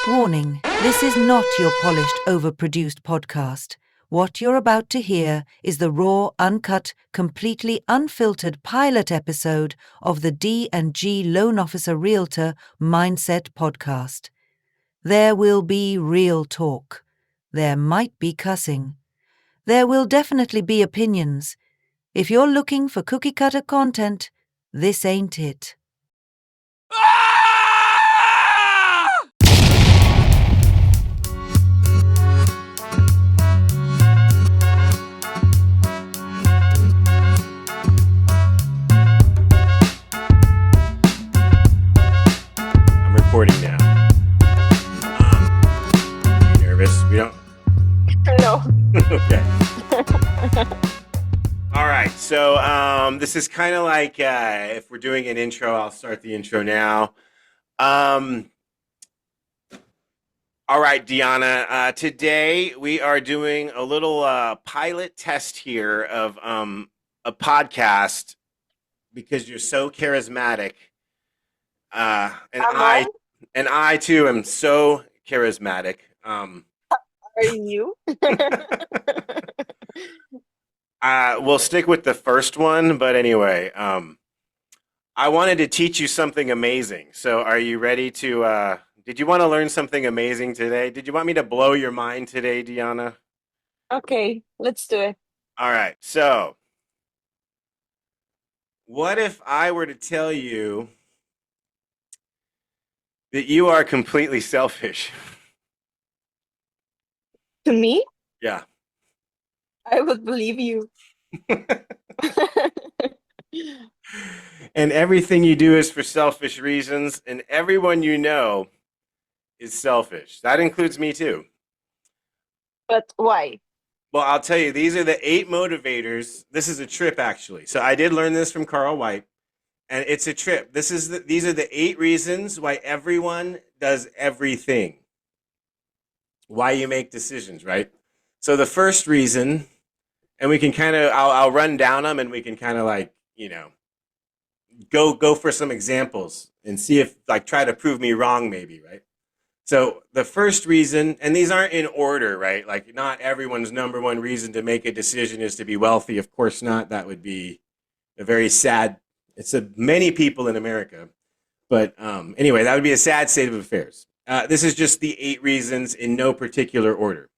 Warning, this is not your polished, overproduced podcast. What you're about to hear is the raw, uncut, completely unfiltered pilot episode of the D&G Loan Officer Realtor Mindset Podcast. There will be real talk. There might be cussing. There will definitely be opinions. If you're looking for cookie-cutter content, this ain't it. Recording now. Are you nervous? We don't. No. Okay. All right. So this is kind of like if we're doing an intro, I'll start the intro now. All right, Deanna. Today we are doing a little pilot test here of a podcast because you're so charismatic, and I too am so charismatic. Are you? We'll stick with the first one, but anyway, I wanted to teach you something amazing. So are you ready to, did you want to learn something amazing today? Did you want me to blow your mind today, Deanna? Okay, let's do it. All right. So what if I were to tell you that you are completely selfish? To me, Yeah. I would believe you. And everything you do is for selfish reasons, and everyone you know is selfish. That includes me too. But why? Well, I'll tell you, these are the 8 motivators. This is a trip, actually. So I did learn this from Carl White, and it's a trip. These are the 8 reasons why everyone does everything. Why you make decisions, right? So the first reason, and we can kind of, I'll run down them, and we can kind of like, go for some examples and see if like try to prove me wrong, maybe, right? So the first reason, and these aren't in order, right? Like not everyone's number one reason to make a decision is to be wealthy. Of course not. That would be a very sad, many people in America. But anyway, that would be a sad state of affairs. This is just the 8 reasons in no particular order.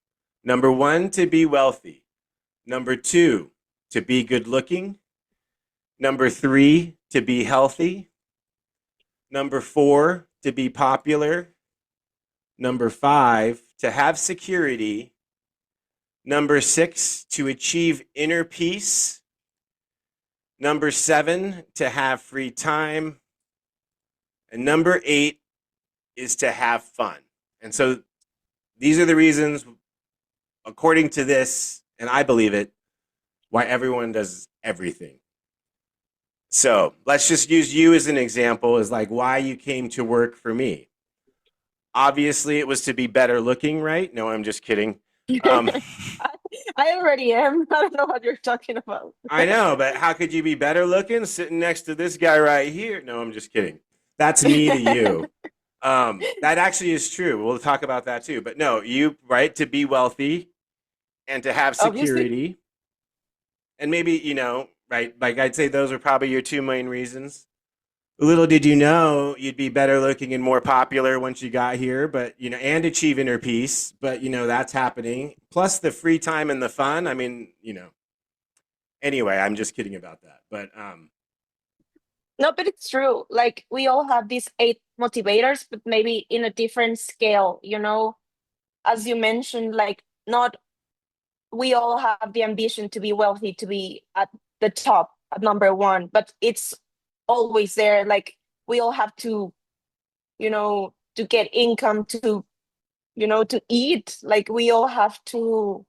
Number 1, to be wealthy. Number 2, to be good looking. Number 3, to be healthy. Number 4, to be popular. Number 5, to have security. Number 6, to achieve inner peace. Number 7, to have free time. And number 8 is to have fun. And so these are the reasons, according to this, and I believe it, why everyone does everything. So let's just use you as an example, as like why you came to work for me. Obviously, it was to be better looking, right? No, I'm just kidding. I already am. I don't know what you're talking about. I know, but how could you be better looking sitting next to this guy right here? No, I'm just kidding. That's me to you. That actually is true. We'll talk about that too. But no, you, right, to be wealthy and to have security. Obviously. And maybe, right, like I'd say those are probably your 2 main reasons. Little did you know you'd be better looking and more popular once you got here, but, and achieve inner peace. But, that's happening. Plus the free time and the fun. I mean, anyway, I'm just kidding about that. But, No, but it's true. Like we all have these 8 motivators, but maybe in a different scale, as you mentioned, like not we all have the ambition to be wealthy, to be at the top, at number 1, but it's always there. Like we all have to, to get income to, to eat. Like we all have to,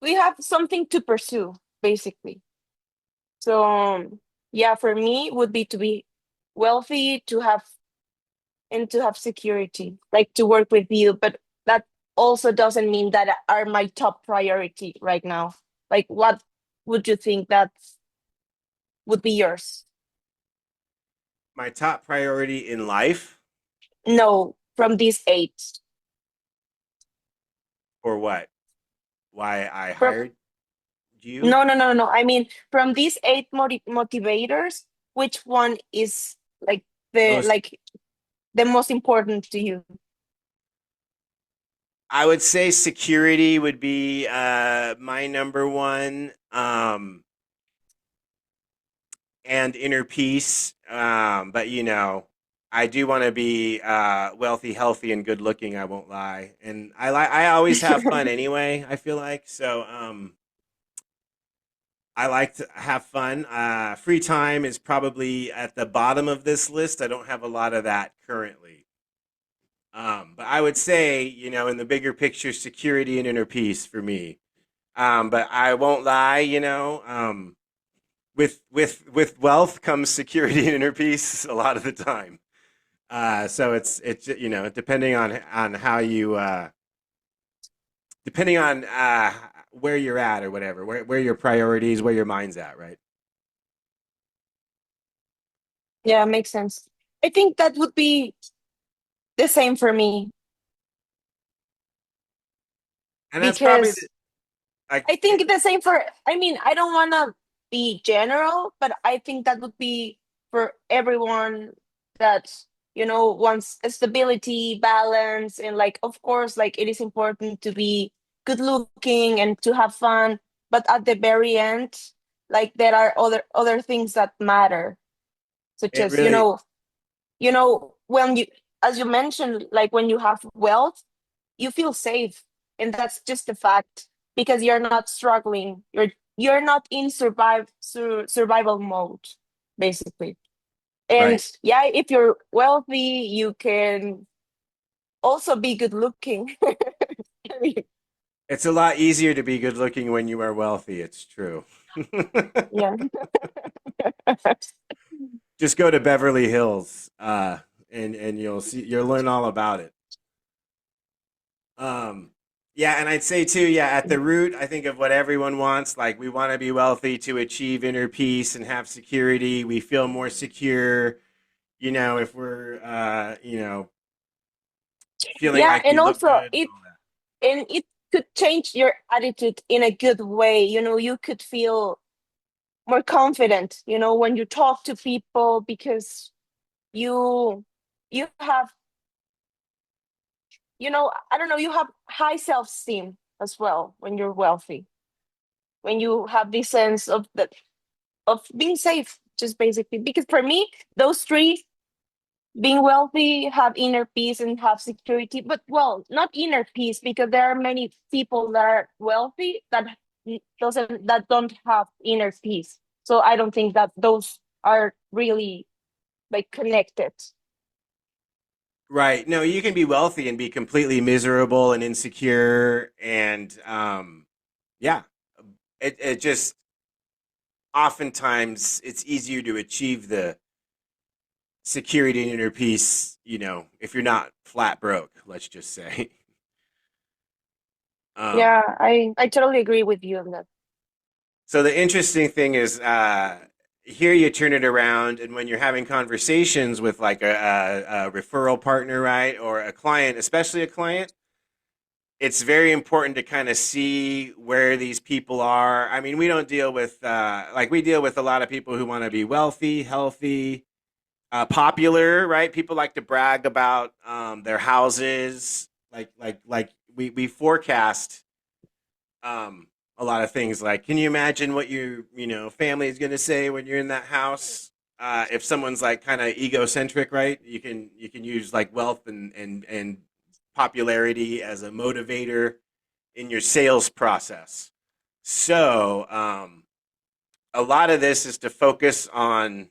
we have something to pursue, basically. So yeah, for me would be to be wealthy, to have security, like to work with you. But that also doesn't mean that are my top priority right now. Like what would you think that would be yours? My top priority in life, No, from these eight. or what? Why I From hired you? no. I mean, from these eight motivators, which one is like the Most, like the most important to you? I would say security would be my number one, and inner peace. But I do want to be wealthy, healthy, and good looking. I won't lie, and I always have fun anyway. I feel like so. I like to have fun. Free time is probably at the bottom of this list. I don't have a lot of that currently. But I would say, in the bigger picture, security and inner peace for me. But I won't lie, with wealth comes security and inner peace a lot of the time. So it's depending on how you depending on where you're at or whatever, where your priorities, where your mind's at, right? Yeah, makes sense. I think that would be the same for me And that's probably because like I think the same for, I mean, I don't want to be general, but I think that would be for everyone that, wants a stability, balance, and like, of course, like it is important to be good looking and to have fun, but at the very end, like there are other things that matter, such it as, really. when you, as you mentioned, like when you have wealth, you feel safe, and that's just a fact because you're not struggling, you're not in survival mode, basically. Right. And yeah, if you're wealthy, you can also be good looking. I mean, It's a lot easier to be good looking when you are wealthy. It's true. yeah. Just go to Beverly Hills, and you'll learn all about it. Um, yeah, and I'd say too, yeah, at the root, I think of what everyone wants. Like we want to be wealthy to achieve inner peace and have security. We feel more secure, if we're, feeling Yeah, like we and look also good and it all that. and it could change your attitude in a good way. You could feel more confident, when you talk to people because you you have, I don't know, you have high self-esteem as well when you're wealthy, when you have this sense of being safe, just basically. Because for me, those three, being wealthy, have inner peace, and have security, but well, not inner peace, because there are many people that are wealthy that don't have inner peace. So I don't think that those are really like connected. Right. No, you can be wealthy and be completely miserable and insecure, and yeah, it just oftentimes it's easier to achieve the security and inner peace, if you're not flat broke, let's just say. Um, Yeah, I totally agree with you on that. so the interesting thing is, here you turn it around, and when you're having conversations with like a referral partner, right, or a client, especially a client, it's very important to kind of see where these people are. I mean, we don't deal with like we deal with a lot of people who want to be wealthy, healthy, popular, right? People like to brag about their houses. Like we forecast a lot of things. Like, can you imagine what your family is going to say when you're in that house? If someone's like kind of egocentric, right? You can use like wealth and popularity as a motivator in your sales process. So a lot of this is to focus on,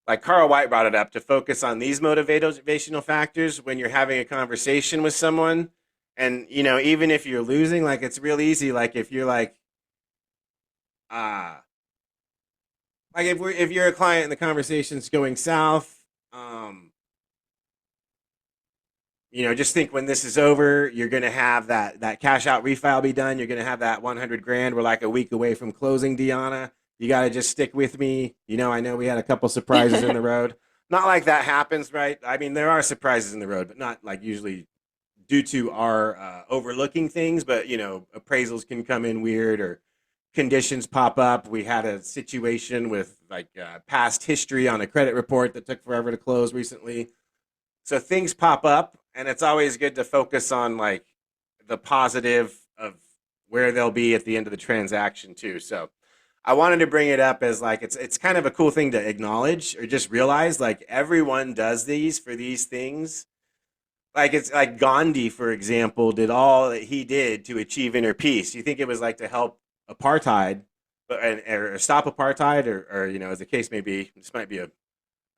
like Carl White brought it up, to focus on these motivational factors when you're having a conversation with someone. And even if you're losing, like it's real easy. Like if you're uh like if you're a client and the conversation's going south, just think when this is over, you're gonna have that cash out refile be done. You're gonna have that 100 grand. We're like a week away from closing, Deanna. You got to just stick with me. I know we had a couple surprises in the road. not like that happens, right? I mean, there are surprises in the road, but not like usually due to our overlooking things. But appraisals can come in weird or conditions pop up. We had a situation with like past history on a credit report that took forever to close recently. So things pop up, and it's always good to focus on like the positive of where they'll be at the end of the transaction too. So I wanted to bring it up as like it's kind of a cool thing to acknowledge or just realize like everyone does these for these things. Like it's like Gandhi, for example, did all that he did to achieve inner peace. You think it was like to help apartheid, or stop apartheid, or as the case may be, this might be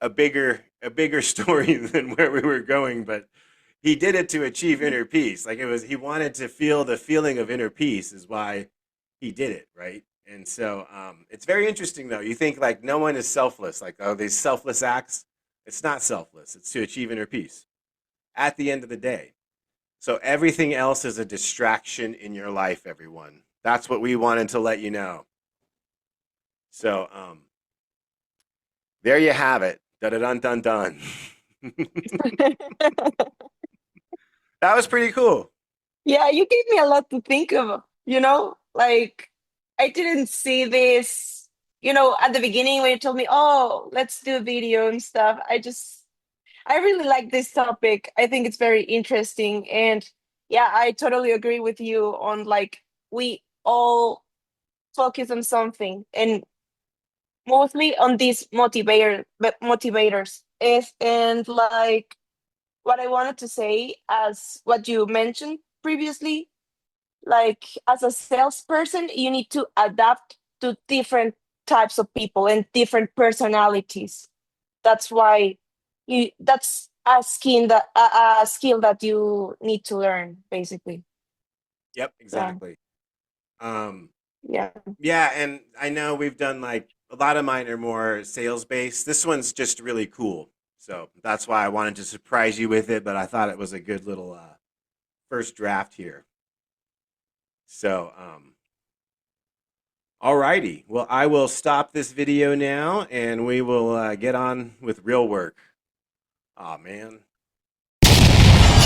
a bigger story than where we were going, but he did it to achieve inner peace. Like he wanted to feel the feeling of inner peace is why he did it, right? And so it's very interesting though. You think like no one is selfless, like these selfless acts. It's not selfless. It's to achieve inner peace at the end of the day. So everything else is a distraction in your life, everyone. That's what we wanted to let you know. So there you have it. Dun dun dun. That was pretty cool. Yeah, you gave me a lot to think of, like I didn't see this, at the beginning when you told me, oh, let's do a video and stuff. I really like this topic. I think it's very interesting. And yeah, I totally agree with you on like we all focus on something and mostly on these motivators. And like what I wanted to say as what you mentioned previously, like as a salesperson, you need to adapt to different types of people and different personalities. That's why that's a skill that you need to learn, basically. Yep, Yeah. exactly. Um, Yeah. yeah, and I know we've done like a lot of mine are more sales based. This one's just really cool. So that's why I wanted to surprise you with it, but I thought it was a good little first draft here. So, alrighty. Well, I will stop this video now and we will get on with real work. Aw, man.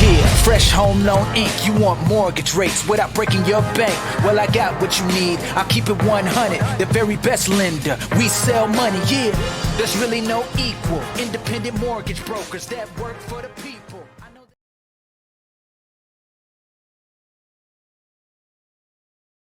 Yeah, fresh home loan ink. You want mortgage rates without breaking your bank? Well, I got what you need. I'll keep it 100. The very best lender. We sell money, yeah. There's really no equal. Independent mortgage brokers that work for the people.